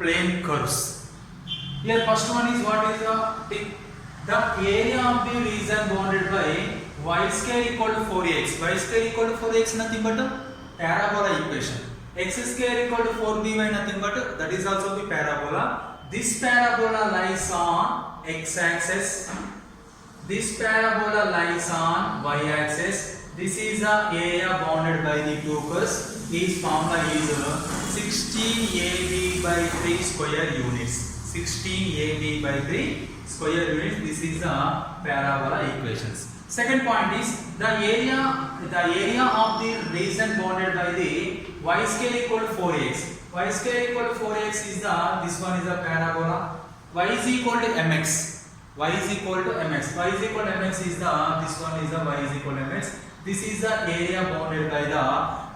plane curves. Here first one is what is the area of the region bounded by y square equal to 4x. Y square equal to 4x nothing but a parabola equation. X square equal to 4by nothing but that is also the parabola. This parabola lies on x axis. This parabola lies on y axis. This is the area bounded by the two curves. Its formula is 16 AB by 3 square units. 16 AB by 3 square units. This is the parabola equations. Second point is the area of the region bounded by the y square equal to 4x. Y square equal to 4x is this one is the parabola. Y is equal to mx. Y is equal to mx. Y is equal to mx is this one is the y is equal to mx. This is the area bounded by the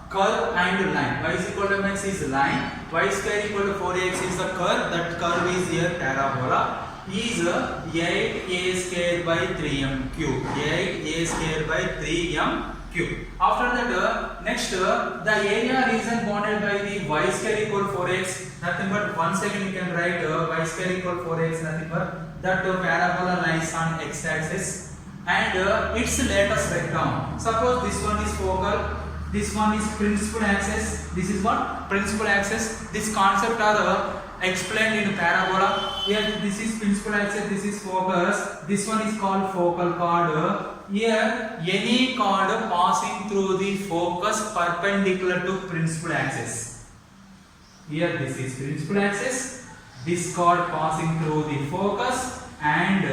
curve and line. Y is equal to mx is line. Y square equal to 4x is the curve. That curve is here parabola. Is 8a square by 3m cube. 8a square by 3m cube. After that, next the area region bounded by the y square equal to 4x. Nothing but 1 second you can write y square equal to 4x. Nothing but that parabola lies on x axis and its lattice rectangle. Suppose this one is focal. This one is principal axis. This is what? Principal axis. This concept are explained in parabola. Here this is principal axis, this is focus. This one is called focal chord. Here any chord passing through the focus perpendicular to principal axis. Here this is principal axis. This chord passing through the focus and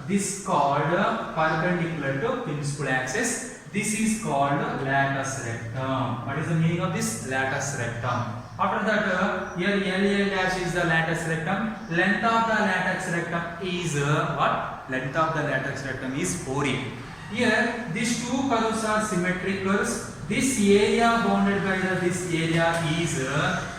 this chord perpendicular to principal axis. This is called lattice rectum. What is the meaning of this? Lattice rectum. After that, here L dash is the lattice rectum. Length of the lattice rectum is what? Length of the lattice rectum is 4a. Here, these two curves are symmetric curves. This area bounded by this area is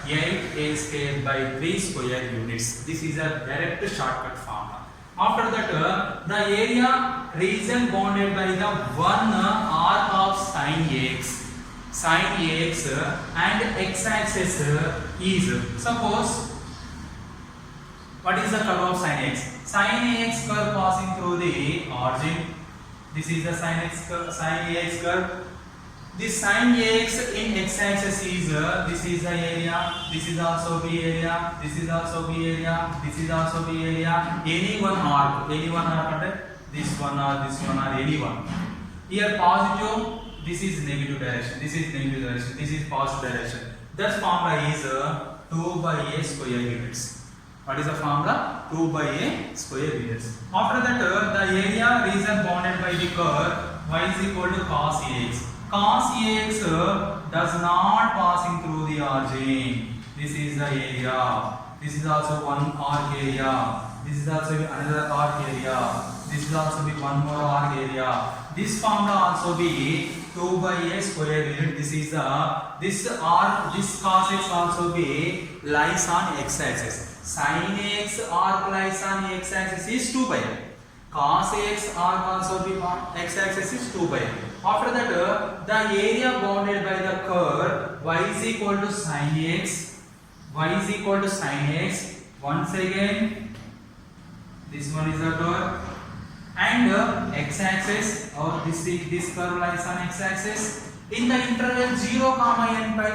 8a square by 3 square units. This is a direct shortcut formula. After that, the area region bounded by the one arc of sine x. Sine x and x axis is, suppose, what is the curve of sine x? Sine x curve passing through the origin. This is the sine x curve. This sine x in x axis is this is the area. This is also B area. This is also B area. This is also B area. Any one arc under this one or any one. Here positive. This is negative direction. This is negative direction. This is positive direction. That formula is 2 by a square units. What is the formula? 2 by a square units. After that, the area region bounded by the curve y is equal to cos ax. Cos ax does not passing through the origin. This is the area. This is also one arc area. This is also another arc area. This will also be one more arc area. This formula also be 2 by a square unit. This is this cos x also be lies on x axis. Sin x arc lies on x axis is 2 by. Cos x arc also be on x axis is 2 by. After that, the area bounded by the curve y is equal to sin x. Y is equal to sin x. Once again, this one is the curve. And x axis or this curve lies on x axis in the interval 0, n pi.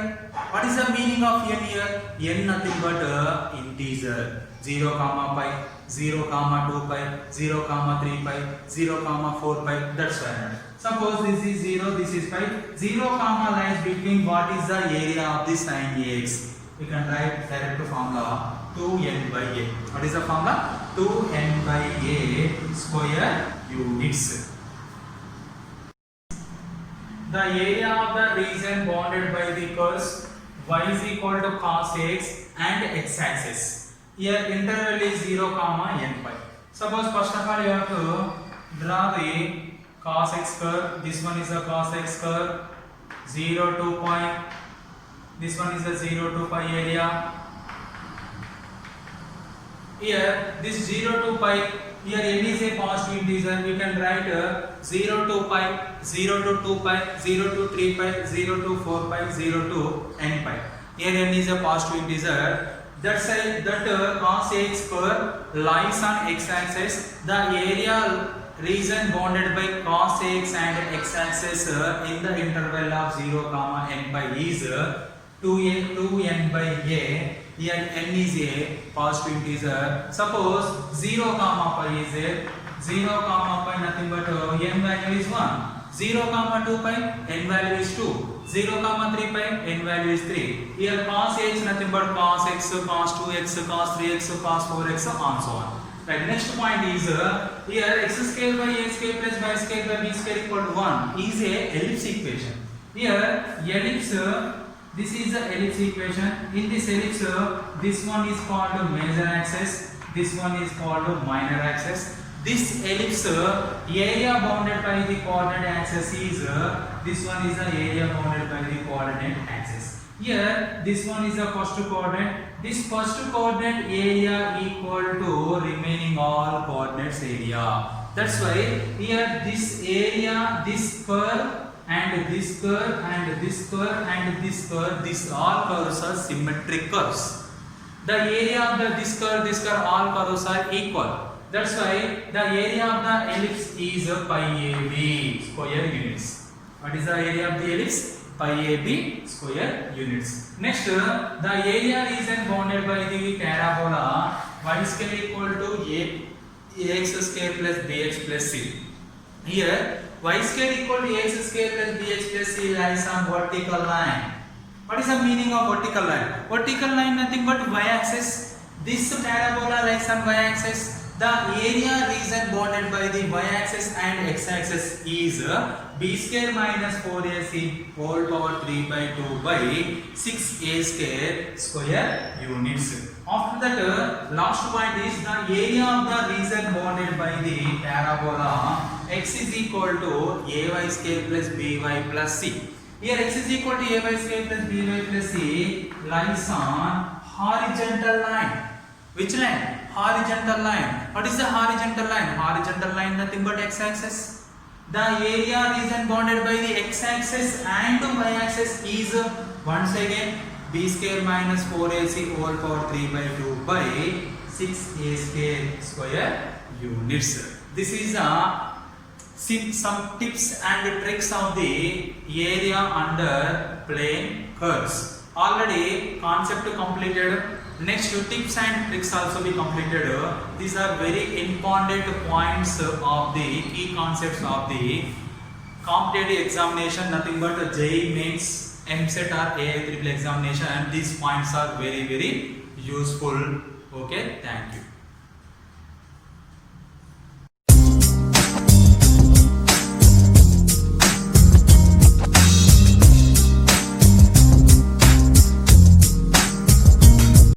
What is the meaning of n here? N nothing but integer. 0, pi, 0, 2 pi, 0, 3 pi, 0, 4 pi. That's why. Suppose this is 0, this is pi. 0, lies between what is the area of the sine x. We can write direct formula 2n by a. What is the formula? 2n by a square units. The area of the region bounded by the curves y is equal to cos x and x axis. Here interval is 0, n pi. Suppose first of all you have to draw the cos x curve. This one is the cos x curve. 0 to pi. This one is the 0 to pi area. Here this 0 to pi, here n is a positive integer. We can write 0 to pi, 0 to 2 pi, 0 to 3 pi, 0 to 4 pi, 0 to n pi. Here n is a positive integer. that side that cos x curve lies on x-axis. The area region bounded by cos x and x-axis in the interval of 0, comma n by is 2n by a. Here n is a positive integer. Suppose 0, comma pi is a 0, comma pi nothing but n value is 1. 0, comma 2 pi n value is 2. 0, comma 3 pi n value is 3. Here cos x nothing but cos x, cos 2x, cos 3x, cos 4x, and so on. Right. Next point is here x square by a square plus y square by b square equal to 1 is a ellipse equation. Here ellipse, this is the ellipse equation. In this ellipse, this one is called major axis, this one is called minor axis. This ellipse area bounded by the coordinate axis is this one is the area bounded by the coordinate axis. Here this one is the first coordinate. This first coordinate area equal to remaining all coordinates area. That's why here this area, this curve and this curve and this curve and this curve, these all curves are symmetric curves. The area of this curve, all curves are equal. That's why the area of the ellipse is pi AB square units. What is the area of the ellipse? Pi AB square units. Next, the area region bounded by the parabola y square equal to ax square plus bx plus c. Here y square equal to ax square plus bx plus c lies on vertical line. What is the meaning of vertical line? Vertical line nothing but y axis. This parabola lies on y axis. The area region bounded by the y-axis and x-axis is b square minus 4ac whole power 3 by 2 by 6a square units. After that, last point is the area of the region bounded by the parabola x is equal to ay square plus by plus c. Here x is equal to ay square plus by plus c lies on horizontal line. Which line? Horizontal line. What is the horizontal line? Horizontal line nothing but x-axis. The area region bounded by the x-axis and y-axis is once again b square minus 4ac whole power 3 by 2 by 6a square units. This is some tips and tricks of the area under plane curves. Already concept completed. Next, tips and tricks also be completed. These are very important points of the key concepts of the competitive examination. Nothing but JEE Mains, MCET or AI EEE examination. And these points are very useful. Okay, thank you.